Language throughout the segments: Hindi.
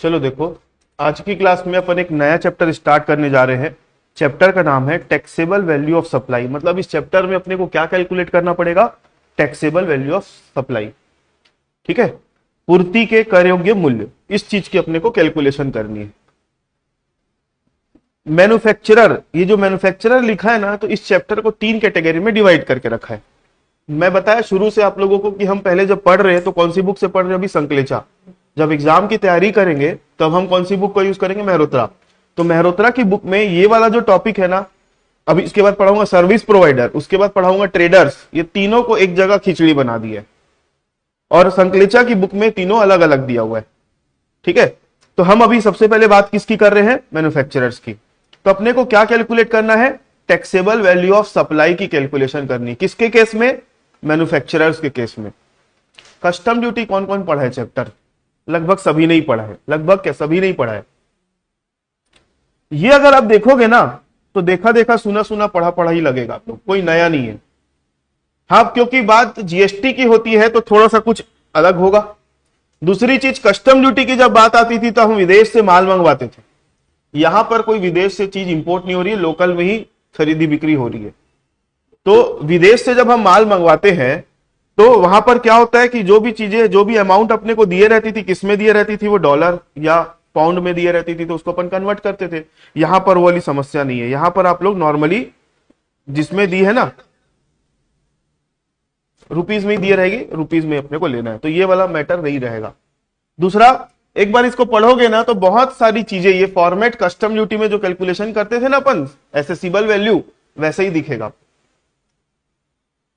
चलो देखो, आज की क्लास में अपन एक नया चैप्टर स्टार्ट करने जा रहे हैं। चैप्टर का नाम है टैक्सेबल वैल्यू ऑफ सप्लाई। मतलब इस चैप्टर में अपने को क्या कैलकुलेट करना पड़ेगा? Taxable value of supply. ठीक है, पूर्ति के कर योग्य मूल्य, इस चीज की अपने को कैलकुलेशन करनी है। मैन्युफैक्चरर, ये जो मैन्युफैक्चरर लिखा है ना, तो इस चैप्टर को 3 कैटेगरी में डिवाइड करके रखा है। मैं बताया शुरू से आप लोगों को कि हम पहले जब पढ़ रहे हैं तो कौन सी बुक से पढ़ रहे हैं? अभी संकलेचा। जब एग्जाम की तैयारी करेंगे तब हम कौन सी बुक को यूज करेंगे? मेहरोत्रा। तो मेहरोत्रा की बुक में ये वाला जो टॉपिक है ना, अभी इसके बाद पढ़ाऊंगा सर्विस प्रोवाइडर, उसके बाद पढ़ाऊंगा ट्रेडर्स, ये तीनों को एक जगह खिचड़ी बना दी है। और संकलेचा की बुक में तीनों अलग अलग दिया हुआ है। ठीक है, तो हम अभी सबसे पहले बात किसकी कर रहे हैं? मैन्युफैक्चरर्स की। तो अपने को क्या कैलकुलेट करना है? टैक्सेबल वैल्यू ऑफ सप्लाई की कैलकुलेशन करनी। किसके केस में? मैन्युफैक्चरर्स के केस में। कस्टम ड्यूटी कौन कौन पढ़ा है चैप्टर? लगभग सभी नहीं पढ़ा है। लगभग क्या, सभी नहीं पढ़ा है। ये अगर आप देखोगे ना तो देखा देखा सुना सुना पढ़ा पढ़ा ही लगेगा आपको, कोई नया नहीं है। हाँ, क्योंकि बात जीएसटी की होती है तो थोड़ा सा कुछ अलग होगा। दूसरी चीज, कस्टम ड्यूटी की जब बात आती थी तो हम विदेश से माल मंगवाते थे। यहां पर कोई विदेश से चीज इंपोर्ट नहीं हो रही है, लोकल में ही खरीदी बिक्री हो रही है। तो विदेश से जब हम माल मंगवाते हैं तो वहां पर क्या होता है कि जो भी चीजें, जो भी अमाउंट अपने को दिए रहती थी, किस में दिए रहती थी? वो डॉलर या पाउंड में दिए रहती थी, तो उसको अपन कन्वर्ट करते थे। यहां पर वो वाली समस्या नहीं है। यहां पर आप लोग नॉर्मली जिसमें दी है ना, रुपीज में दिए रहेगी, रुपीज में अपने को लेना है, तो ये वाला मैटर नहीं रहेगा। दूसरा, एक बार इसको पढ़ोगे ना तो बहुत सारी चीजें, ये फॉर्मेट कस्टम ड्यूटी में जो कैलकुलेशन करते थे ना अपन, एसेसिबल वैल्यू, वैसे ही दिखेगा।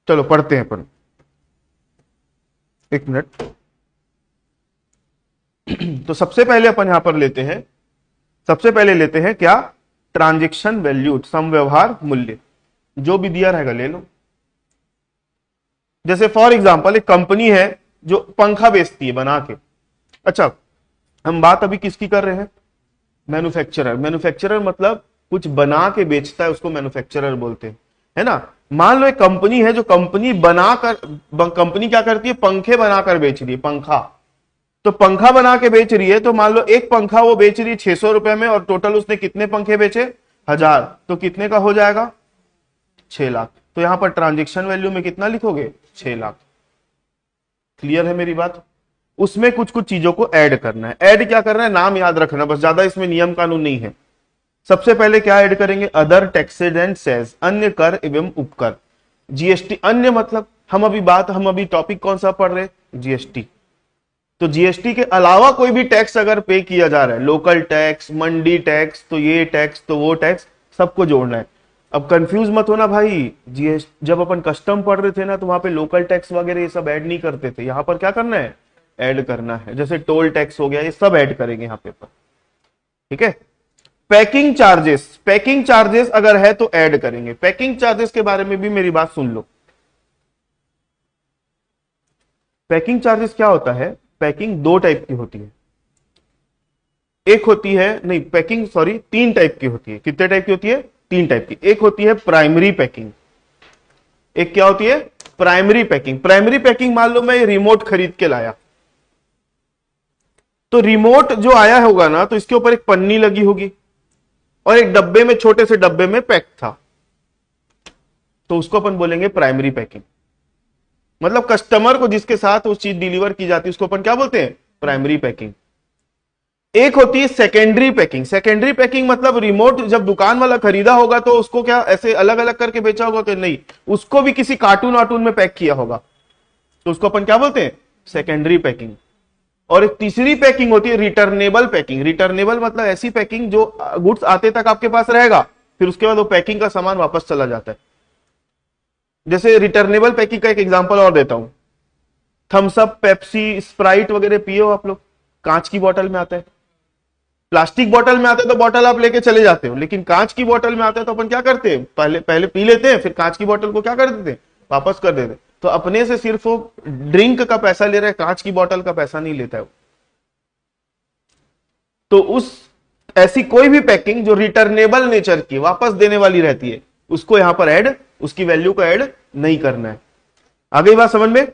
चलो पढ़ते हैं अपन, एक मिनट। तो सबसे पहले अपन यहां पर लेते हैं, सबसे पहले लेते हैं क्या? ट्रांजैक्शन वैल्यू, समव्यवहार मूल्य। जो भी दिया रहेगा ले लो। जैसे फॉर एग्जांपल एक कंपनी है जो पंखा बेचती है बना के। अच्छा, हम बात अभी किसकी कर रहे हैं? मैन्युफैक्चरर। मैन्युफैक्चरर मतलब कुछ बना के बेचता है, उसको मैन्युफैक्चरर बोलते हैं, है ना। मान लो एक कंपनी है जो कंपनी बनाकर, कंपनी क्या करती है? पंखे बनाकर बेच रही है, पंखा। तो पंखा बना के बेच रही है, तो मान लो एक पंखा वो बेच रही है 600 रुपए में, और टोटल उसने कितने पंखे बेचे? 1000। तो कितने का हो जाएगा? 6 लाख। तो यहां पर ट्रांजैक्शन वैल्यू में कितना लिखोगे? 6 लाख। क्लियर है मेरी बात? उसमें कुछ कुछ चीजों को ऐड करना है। ऐड क्या करना है? नाम याद रखना बस, ज्यादा इसमें नियम कानून नहीं है। सबसे पहले क्या ऐड करेंगे? अदर टैक्सेज एंड सेस, अन्य कर एवं उपकर। जीएसटी, अन्य मतलब हम अभी टॉपिक कौन सा पढ़ रहे? जीएसटी। तो जीएसटी के अलावा कोई भी टैक्स अगर पे किया जा रहा है, लोकल टैक्स, मंडी टैक्स, तो ये टैक्स, तो वो टैक्स, सबको जोड़ना है। अब कंफ्यूज मत होना भाई, जीएसटी जब अपन कस्टम पढ़ रहे थे ना तो वहां पे लोकल टैक्स वगैरह ये सब ऐड नहीं करते थे। यहां पर क्या करना है? ऐड करना है। जैसे टोल टैक्स हो गया, ये सब ऐड करेंगे यहां पे पर। ठीक है। पैकिंग चार्जेस, पैकिंग चार्जेस अगर है तो ऐड करेंगे। पैकिंग चार्जेस के बारे में भी मेरी बात सुन लो। पैकिंग चार्जेस क्या होता है? पैकिंग 2 टाइप की होती है। एक होती है, नहीं पैकिंग, सॉरी, 3 टाइप की होती है। कितने टाइप की होती है? 3 टाइप की। एक होती है प्राइमरी पैकिंग। एक क्या होती है? Primary packing. प्राइमरी पैकिंग, मान लो मैं रिमोट खरीद के लाया, तो रिमोट जो आया होगा ना, तो इसके ऊपर एक पन्नी लगी होगी और एक डब्बे में, छोटे से डब्बे में पैक था, तो उसको अपन बोलेंगे प्राइमरी पैकिंग। मतलब कस्टमर को जिसके साथ उस चीज डिलीवर की जाती है उसको अपन क्या बोलते हैं? Primary packing. एक होती है सेकेंडरी पैकिंग। सेकेंडरी पैकिंग मतलब रिमोट जब दुकान वाला खरीदा होगा तो उसको क्या ऐसे अलग अलग करके बेचा होगा? तो नहीं, उसको भी किसी कार्टून वार्टून में पैक किया होगा, तो उसको अपन क्या बोलते हैं? Secondary packing. और एक तीसरी पैकिंग होती है रिटर्नेबल पैकिंग। रिटर्नेबल मतलब ऐसी पैकिंग जो गुड्स आते तक आपके पास रहेगा, फिर उसके बाद वो पैकिंग का सामान वापस चला जाता है। जैसे रिटर्नेबल पैकिंग का एक एग्जांपल और देता हूं। थम्स अप, पेप्सी, स्प्राइट वगैरह पिए हो आप लोग, कांच की बोतल में आता है। प्लास्टिक बोतल में आते हैं तो बोतल आप लेके चले जाते हो, लेकिन कांच की बोतल में आते हैं तो अपन क्या करते हैं? पहले पी लेते हैं, फिर कांच की बोतल को क्या कर देते हैं? वापस कर देते हैं। तो अपने से सिर्फ वो ड्रिंक का पैसा ले रहा है, कांच की बोतल का पैसा नहीं लेता है। तो उस ऐसी कोई भी पैकिंग जो रिटर्नेबल नेचर की, वापस देने वाली रहती है, उसको यहां पर ऐड, उसकी वैल्यू को ऐड नहीं करना है। आ गई बात समझ में?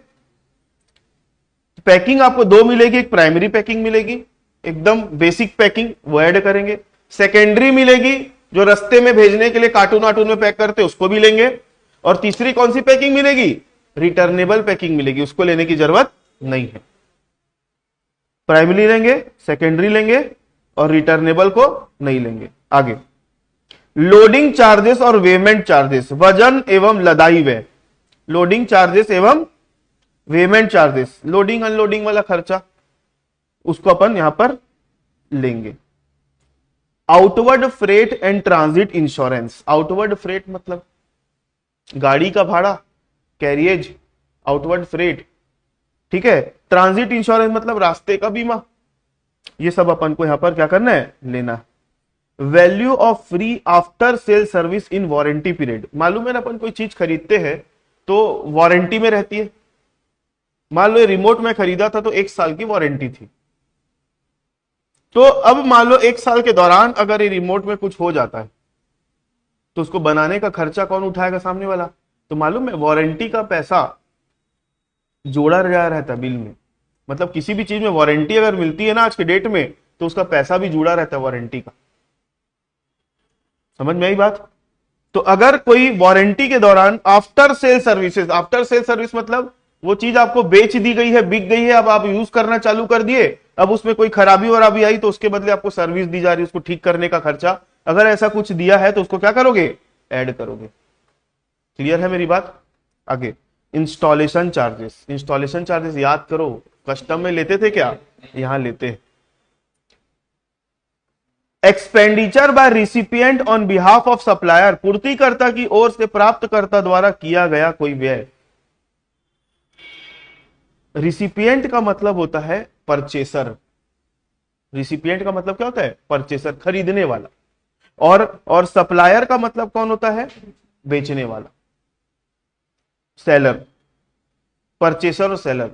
पैकिंग आपको 2 मिलेगी। एक प्राइमरी पैकिंग मिलेगी एकदम बेसिक पैकिंग, वो ऐड करेंगे। सेकेंडरी मिलेगी जो रास्ते में भेजने के लिए कार्टून वाटून में पैक करते उसको भी लेंगे। और तीसरी कौन सी पैकिंग मिलेगी? रिटर्नेबल पैकिंग मिलेगी, उसको लेने की जरूरत नहीं है। प्राइमरी लेंगे, सेकेंडरी लेंगे और रिटर्नेबल को नहीं लेंगे। आगे लोडिंग चार्जेस और वेमेंट चार्जेस, वजन एवं लदाई व्यय। लोडिंग चार्जेस एवं वेमेंट चार्जेस, लोडिंग अनलोडिंग वाला खर्चा, उसको अपन यहां पर लेंगे। Outward freight and transit insurance, outward freight मतलब गाड़ी का भाड़ा, कैरियज, आउटवर्ड फ्रेट, ठीक है। ट्रांजिट इंश्योरेंस मतलब रास्ते का बीमा, ये सब अपन को यहां पर क्या करना है? लेना है। Value of free after sale service in warranty period, मालूम है ना अपन कोई चीज खरीदते हैं तो वारंटी में रहती है। मान लो रिमोट में खरीदा था तो 1 साल की वारंटी थी, तो अब मान लो 1 साल के दौरान अगर ये रिमोट में कुछ हो जाता है तो उसको बनाने का खर्चा कौन उठाएगा? सामने वाला। तो मालूम है वारंटी का पैसा जोड़ा जा रहता है बिल में, मतलब किसी भी चीज में वारंटी अगर मिलती है ना आज के डेट में तो उसका पैसा भी जुड़ा रहता है वारंटी का। समझ में आई बात? तो अगर कोई वारंटी के दौरान after sale services, after sale service मतलब वो चीज आपको बेच दी गई है, बिक गई है, अब आप यूज करना चालू कर दिए, अब उसमें कोई खराबी वराबी आई तो उसके बदले आपको सर्विस दी जा रही है, उसको ठीक करने का खर्चा, अगर ऐसा कुछ दिया है तो उसको क्या करोगे? ऐड करोगे। क्लियर है मेरी बात? आगे इंस्टॉलेशन चार्जेस, इंस्टॉलेशन चार्जेस याद करो, कस्टम में लेते थे क्या? यहां लेते हैं। Expenditure by recipient on behalf of supplier, पूर्तिकर्ता की ओर से प्राप्तकर्ता द्वारा किया गया कोई व्यय। रिसिपिएंट का मतलब होता है परचेसर, रिसिपिएंट का मतलब क्या होता है? परचेसर, खरीदने वाला। और सप्लायर का मतलब कौन होता है? बेचने वाला, सेलर। परचेसर और सेलर,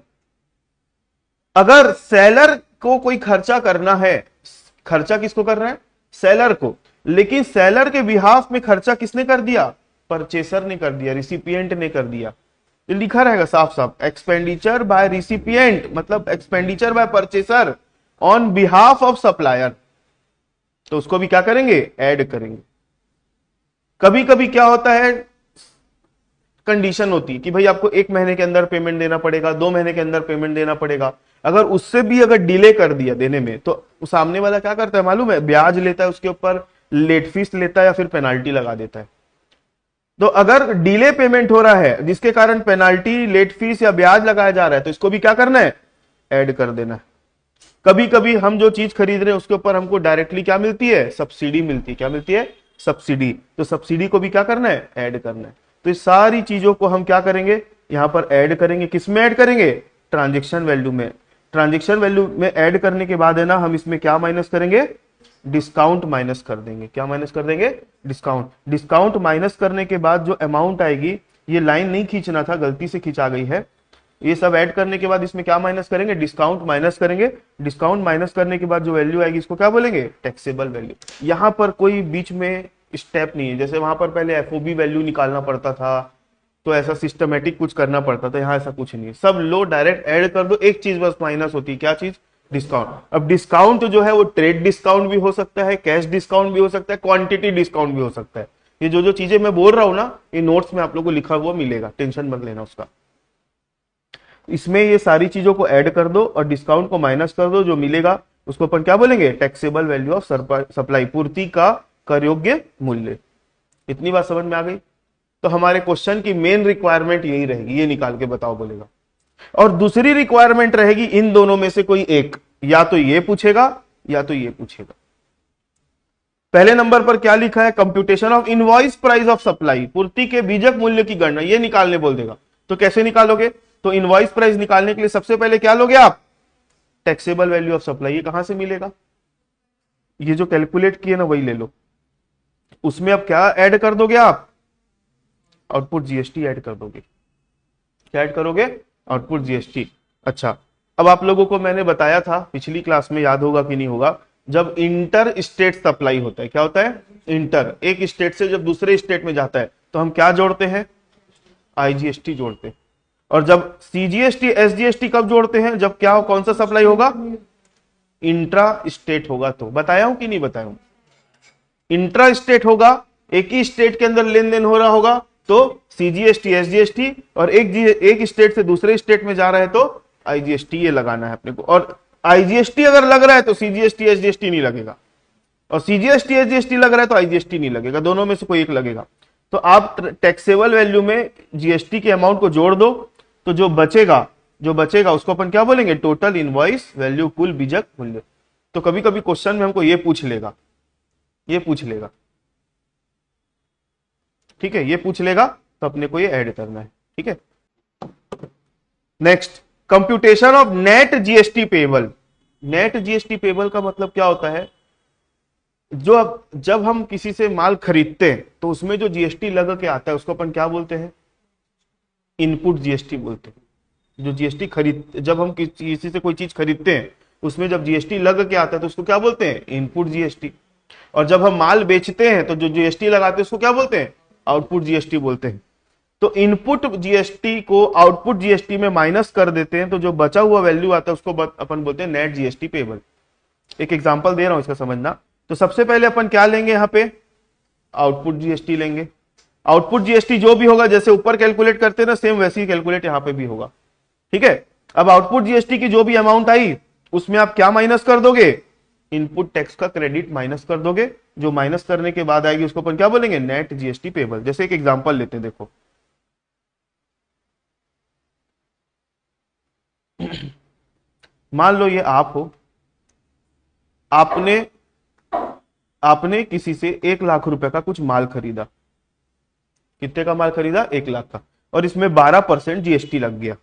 अगर सेलर को कोई खर्चा करना है, खर्चा किसको कर रहा है? सेलर को, लेकिन सेलर के बिहाफ में खर्चा किसने कर दिया? परचेसर ने कर दिया, रिसिपिएंट ने कर दिया। तो लिखा रहेगा साफ साफ, एक्सपेंडिचर बाय रिसिपिएंट मतलब expenditure bye purchaser on behalf of supplier, तो उसको भी क्या करेंगे? ऐड करेंगे। कभी कभी क्या होता है, कंडीशन होती है कि भाई आपको 1 महीने के अंदर पेमेंट देना पड़ेगा, 2 महीने के अंदर पेमेंट देना पड़ेगा। अगर उससे भी अगर डिले कर दिया देने में तो सामने वाला क्या करता है मालूम है? ब्याज लेता है, उसके ऊपर लेट फीस लेता है या फिर पेनाल्टी लगा देता है। तो अगर डिले पेमेंट हो रहा है जिसके कारण पेनाल्टी, लेट फीस या ब्याज लगाया जा रहा है तो इसको भी क्या करना है? ऐड कर देना है। कभी कभी हम जो चीज खरीद रहे हैं उसके ऊपर हमको डायरेक्टली क्या मिलती है? सब्सिडी मिलती है। क्या मिलती है? सब्सिडी। तो सब्सिडी को भी क्या करना है? ऐड करना है। तो इस सारी चीजों को हम क्या करेंगे? यहां पर ऐड करेंगे। किस में ऐड करेंगे? ट्रांजेक्शन वैल्यू में। ट्रांजेक्शन वैल्यू में ऐड करने के बाद है ना, हम इसमें क्या माइनस करेंगे? डिस्काउंट माइनस कर देंगे। क्या माइनस कर देंगे? डिस्काउंट। डिस्काउंट माइनस करने के बाद जो अमाउंट आएगी, ये लाइन नहीं खींचना था, गलती से खींचा गई है। ये सब ऐड करने के बाद इसमें क्या माइनस करेंगे? डिस्काउंट माइनस करेंगे। डिस्काउंट माइनस करने के बाद जो वैल्यू आएगी इसको क्या बोलेंगे? Taxable value. यहां पर कोई बीच में स्टेप नहीं है, जैसे वहां पर पहले एफओबी वैल्यू निकालना पड़ता था तो ऐसा सिस्टमेटिक कुछ करना पड़ता था, यहां ऐसा कुछ नहीं है। सब लो डायरेक्ट ऐड कर दो। एक चीज बस माइनस होती है, क्या चीज? डिस्काउंट। अब डिस्काउंट जो है वो ट्रेड डिस्काउंट भी हो सकता है, कैश डिस्काउंट भी हो सकता है, क्वांटिटी डिस्काउंट भी हो सकता है। ये जो चीजें मैं बोल रहा हूं ना, ये नोट्स में आप लोगों को लिखा हुआ मिलेगा, टेंशन मत लेना उसका। इसमें ये सारी चीजों को ऐड कर दो और डिस्काउंट को माइनस कर दो, जो मिलेगा उसको अपन क्या बोलेंगे? टैक्सेबल वैल्यू ऑफ सप्लाई, पूर्ति का कर योग्य मूल्य। इतनी बात समझ में आ गई? तो हमारे क्वेश्चन की मेन रिक्वायरमेंट यही रहेगी, ये निकाल के बताओ बोलेगा। और दूसरी रिक्वायरमेंट रहेगी इन दोनों में से कोई एक, या तो ये पूछेगा या तो ये पूछेगा। पहले नंबर पर क्या लिखा है? Computation of invoice price of supply, पूर्ति के बीजक मूल्य की गणना, ये निकालने बोल देगा। तो कैसे निकालोगे? तो इनवॉइस प्राइस निकालने के लिए सबसे पहले क्या लोगे आप? Taxable value of supply. ये कहां से मिलेगा? ये जो कैलकुलेट किए ना वही ले लो। उसमें अब क्या ऐड कर दोगे आप? आउटपुट जीएसटी ऐड कर दोगे। क्या ऐड करोगे? Output GST. अच्छा, अब आप लोगों को मैंने बताया था पिछली क्लास में, याद होगा कि नहीं होगा, जब इंटर स्टेट सप्लाई होता है, क्या होता है? इंटर, एक स्टेट से जब दूसरे स्टेट में जाता है तो हम क्या जोड़ते हैं? आईजीएसटी जोड़ते हैं। और जब सीजीएसटी एसजीएसटी कब जोड़ते हैं? जब क्या, कौन सा सप्लाई होगा? इंट्रा स्टेट होगा तो बताया हूं कि नहीं बताया हूं? इंट्रा स्टेट होगा, एक ही स्टेट के अंदर लेन देन हो रहा होगा तो सीजीएसटी एसजीएसटी, और एक स्टेट से दूसरे स्टेट में जा रहा है तो आईजीएसटी ये लगाना है अपने को। और आईजीएसटी अगर लग रहा है तो सीजीएसटी एसजीएसटी नहीं लगेगा, और सीजीएसटी एसजीएसटी लग रहा है तो आईजीएसटी नहीं लगेगा, दोनों में से कोई एक लगेगा। तो आप टैक्सेबल वैल्यू में जीएसटी के अमाउंट को जोड़ दो तो जो बचेगा उसको अपन क्या बोलेंगे? टोटल इनवॉइस वैल्यू, कुल बीजक मूल्य। तो कभी कभी क्वेश्चन में हमको ये पूछ लेगा, ठीक है, ये पूछ लेगा तो अपने को ये ऐड करना है, ठीक है। Next, computation of net GST payable. Net GST payable का मतलब क्या होता है? जब हम किसी से माल खरीदते हैं तो उसमें जो जीएसटी लग के आता है उसको अपन क्या बोलते हैं? इनपुट जीएसटी बोलते हैं। जो जीएसटी जब हम किसी से कोई चीज खरीदते हैं उसमें जब जीएसटी लग के आता है तो उसको क्या बोलते हैं? Input GST. और जब हम माल बेचते हैं तो जो जीएसटी लगाते हैं उसको क्या बोलते हैं? आउटपुट जीएसटी बोलते हैं। तो इनपुट जीएसटी को आउटपुट जीएसटी में माइनस कर देते हैं तो जो बचा हुआ वैल्यू आता है उसको अपन बोलते हैं नेट जीएसटी पेबल। एक एग्जांपल दे रहा हूं इसका समझना। तो सबसे पहले अपन क्या लेंगे? यहां पे आउटपुट जीएसटी लेंगे। आउटपुट जीएसटी जो भी होगा, जैसे ऊपर कैलकुलेट करते हैं ना, सेम वैसे ही कैलकुलेट यहां पे भी होगा, ठीक है। अब आउटपुट जीएसटी की जो भी अमाउंट आई उसमें आप क्या माइनस कर दोगे? इनपुट टैक्स का क्रेडिट माइनस कर दोगे। जो माइनस करने के बाद आएगी उसको अपन क्या बोलेंगे? Net GST payable. जैसे एक एग्जांपल लेते हैं, देखो मान लो ये आप हो, आपने किसी से 1 लाख रुपए का कुछ माल खरीदा। कितने का माल खरीदा? 1 लाख का। और इसमें 12% जीएसटी लग गया।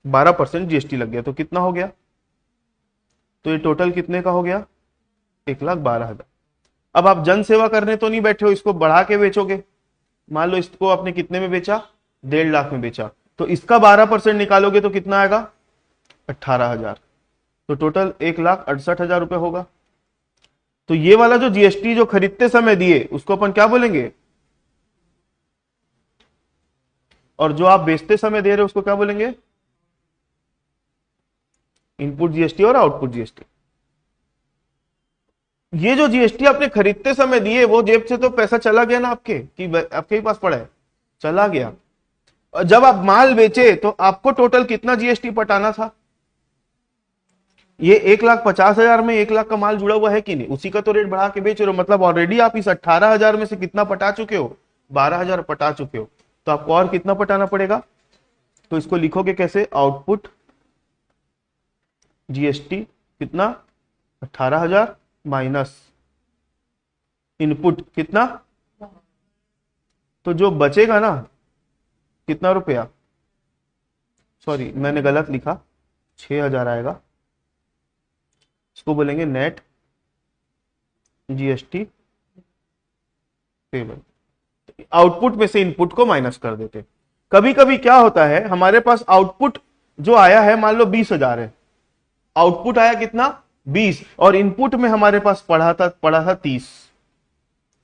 12% जीएसटी लग गया तो कितना हो गया? तो ये टोटल कितने का हो गया? 1,12,000। अब आप जन सेवा करने तो नहीं बैठे हो, इसको बढ़ा के बेचोगे। मान लो इसको आपने कितने में बेचा? 1.5 लाख में बेचा, तो इसका 12% निकालोगे तो कितना आएगा? 18,000। तो टोटल 1,68,000 रुपए होगा। तो ये वाला जो जीएसटी जो खरीदते समय दिए उसको अपन क्या बोलेंगे? और जो आप बेचते समय दे रहे हो उसको क्या बोलेंगे? इनपुट जीएसटी और आउटपुट जीएसटी। ये जो जीएसटी आपने खरीदते समय दिए वो जेब से तो पैसा चला गया ना आपके, कि आपके ही पास पड़ा है? चला गया। और जब आप माल बेचे तो आपको टोटल कितना जीएसटी पटाना था? ये 1,50,000 में 1 लाख का माल जुड़ा हुआ है कि नहीं? उसी का तो रेट बढ़ा के बेच रहे हो। मतलब ऑलरेडी आप इस 18,000 में से कितना पटा चुके हो? 12,000 पटा चुके हो। तो आपको और कितना पटाना पड़ेगा? तो इसको लिखोगे कैसे? आउटपुट जीएसटी कितना? 18,000 माइनस इनपुट कितना? तो जो बचेगा ना कितना रुपया, सॉरी मैंने गलत लिखा, 6,000 आएगा। इसको बोलेंगे नेट जीएसटी पेबल। आउटपुट में से इनपुट को माइनस कर देते। कभी कभी क्या होता है, हमारे पास आउटपुट जो आया है मान लो 20,000 है, आउटपुट आया कितना? 20, और इनपुट में हमारे पास पड़ा था 30।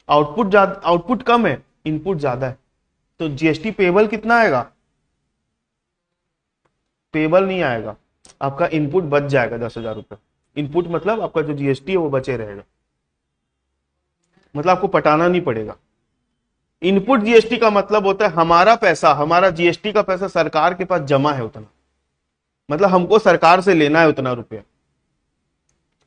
आउटपुट कम है, इनपुट ज्यादा है, तो जीएसटी पेबल कितना आएगा? पेबल नहीं आएगा, आपका इनपुट बच जाएगा 10,000 रुपए। इनपुट मतलब आपका जो जीएसटी है वो बचे रहेगा, मतलब आपको पटाना नहीं पड़ेगा। इनपुट जीएसटी का मतलब होता है हमारा पैसा, हमारा जीएसटी का पैसा सरकार के पास जमा है उतना, मतलब हमको सरकार से लेना है उतना रुपया।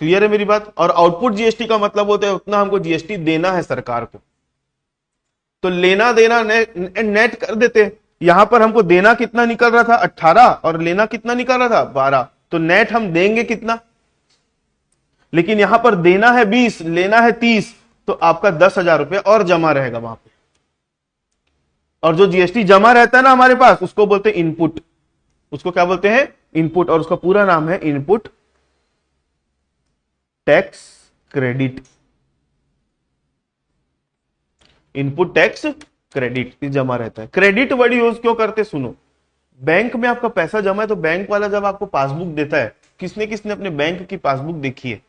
क्लियर है मेरी बात? और आउटपुट जीएसटी का मतलब होता है उतना हमको जीएसटी देना है सरकार को। तो लेना देना नेट कर देते। यहां पर हमको देना कितना निकल रहा था? 18, और लेना कितना निकल रहा था? 12। तो नेट हम देंगे कितना? लेकिन यहां पर देना है 20, लेना है 30, तो आपका 10,000 रुपये और जमा रहेगा वहां पे। और जो जीएसटी जमा रहता है ना हमारे पास, उसको बोलते हैं इनपुट। उसको क्या बोलते हैं? इनपुट। और उसका पूरा नाम है input tax credit. Input tax credit जमा रहता है। क्रेडिट वर्ड यूज क्यों करते? सुनो, बैंक में आपका पैसा जमा है तो बैंक वाला जब आपको पासबुक देता है, किसने किसने अपने बैंक की पासबुक देखी है?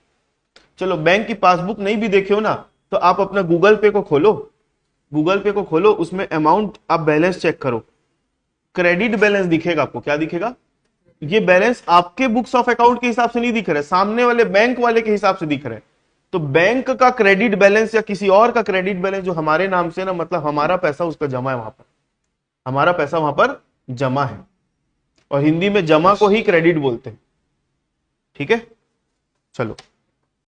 चलो बैंक की पासबुक नहीं भी देखे हो ना, तो आप अपना गूगल पे को खोलो, गूगल पे को खोलो, उसमें अमाउंट आप बैलेंस चेक करो, क्रेडिट बैलेंस दिखेगा आपको। क्या दिखेगा? ये बैलेंस आपके बुक्स ऑफ अकाउंट के हिसाब से नहीं दिख रहा है, सामने वाले बैंक वाले के हिसाब से दिख रहा है। तो बैंक का क्रेडिट बैलेंस या किसी और का क्रेडिट बैलेंस जो हमारे नाम से ना, मतलब हमारा पैसा उसका जमा है वहां पर, हमारा पैसा वहां पर जमा है, और हिंदी में जमा को ही क्रेडिट बोलते हैं। ठीक है, चलो।